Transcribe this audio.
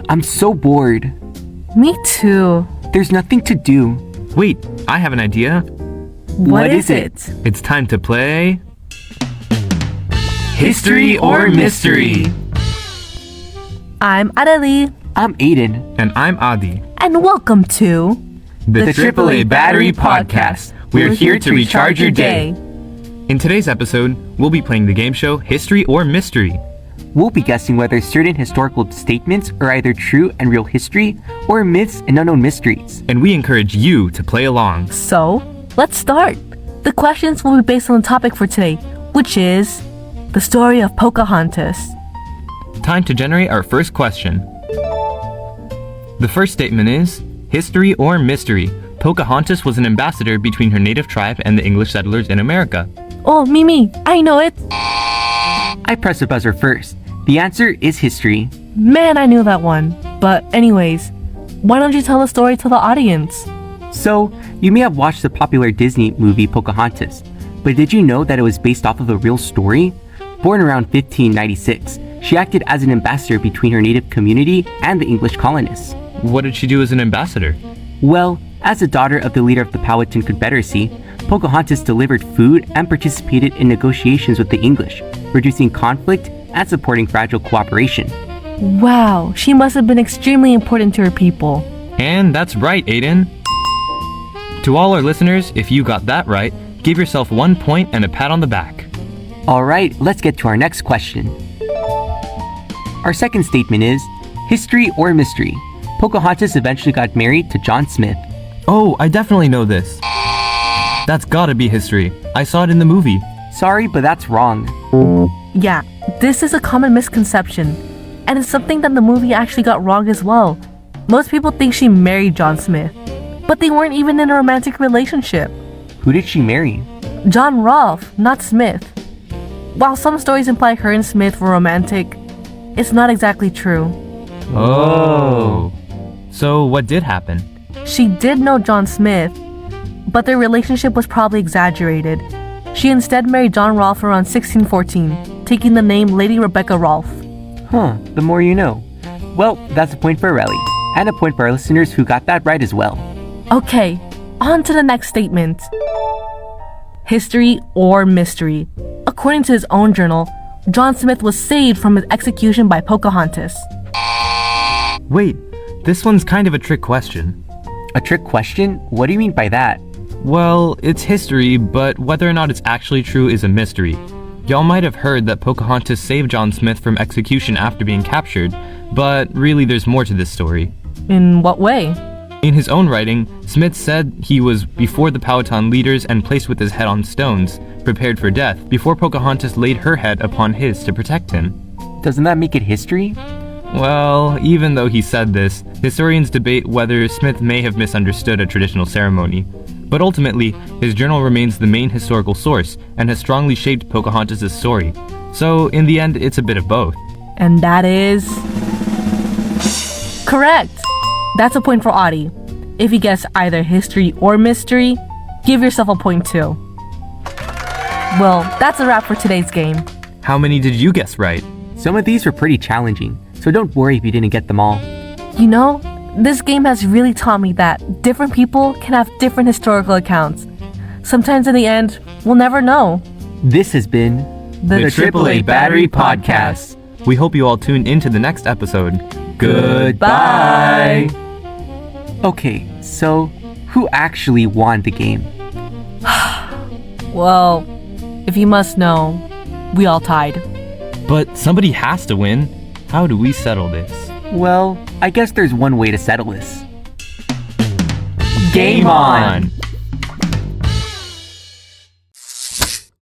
I'm so bored. Me too. There's nothing to do. Wait, I have an idea. What is it? It's time to play... History or Mystery? I'm Adeli. I'm Aiden. And I'm Adi. And welcome to... The AAA Battery Podcast. We're here to recharge your day. In today's episode, we'll be playing the game show History or Mystery. We'll be guessing whether certain historical statements are either true and real history or myths and unknown mysteries. And we encourage you to play along. So, let's start. The questions will be based on the topic for today, which is the story of Pocahontas. Time to generate our first question. The first statement is, History or Mystery? Pocahontas was an ambassador between her native tribe and the English settlers in America. Oh, Mimi, I know it. I pressed the buzzer first. The answer is history. Man, I knew that one. But anyways, why don't you tell the story to the audience? So, you may have watched the popular Disney movie Pocahontas, but did you know that it was based off of a real story? Born around 1596, she acted as an ambassador between her native community and the English colonists. What did she do as an ambassador? Well, as the daughter of the leader of the Powhatan Confederacy, Pocahontas delivered food and participated in negotiations with the English, reducing conflict and supporting fragile cooperation. Wow, she must have been extremely important to her people. And that's right, Aiden. To all our listeners, if you got that right, give yourself 1 point and a pat on the back. Alright, let's get to our next question. Our second statement is, history or mystery? Pocahontas eventually got married to John Smith. Oh, I definitely know this. That's gotta be history. I saw it in the movie. Sorry, but that's wrong. Yeah, this is a common misconception, and it's something that the movie actually got wrong as well. Most people think she married John Smith, but they weren't even in a romantic relationship. Who did she marry? John Rolfe, not Smith. While some stories imply her and Smith were romantic, it's not exactly true. Oh. So what did happen? She did know John Smith, but their relationship was probably exaggerated. She instead married John Rolfe around 1614, taking the name Lady Rebecca Rolfe. Huh, the more you know. Well, that's a point for Relly, and a point for our listeners who got that right as well. Okay, on to the next statement. History or mystery? According to his own journal, John Smith was saved from his execution by Pocahontas. Wait, this one's kind of a trick question. A trick question? What do you mean by that? Well, it's history, but whether or not it's actually true is a mystery. Y'all might have heard that Pocahontas saved John Smith from execution after being captured, but really there's more to this story. In what way? In his own writing, Smith said he was before the Powhatan leaders and placed with his head on stones, prepared for death, before Pocahontas laid her head upon his to protect him. Doesn't that make it history? Well, even though he said this, historians debate whether Smith may have misunderstood a traditional ceremony. But ultimately, his journal remains the main historical source and has strongly shaped Pocahontas' story. So, in the end, it's a bit of both. And that is... correct! That's a point for Audie. If you guess either history or mystery, give yourself a point too. Well, that's a wrap for today's game. How many did you guess right? Some of these were pretty challenging, so don't worry if you didn't get them all. You know, this game has really taught me that different people can have different historical accounts. Sometimes in the end, we'll never know. This has been the AAA Battery Podcast. We hope you all tune into the next episode. Goodbye! Okay, so who actually won the game? Well, if you must know, we all tied. But somebody has to win. How do we settle this? Well, I guess there's one way to settle this. Game on!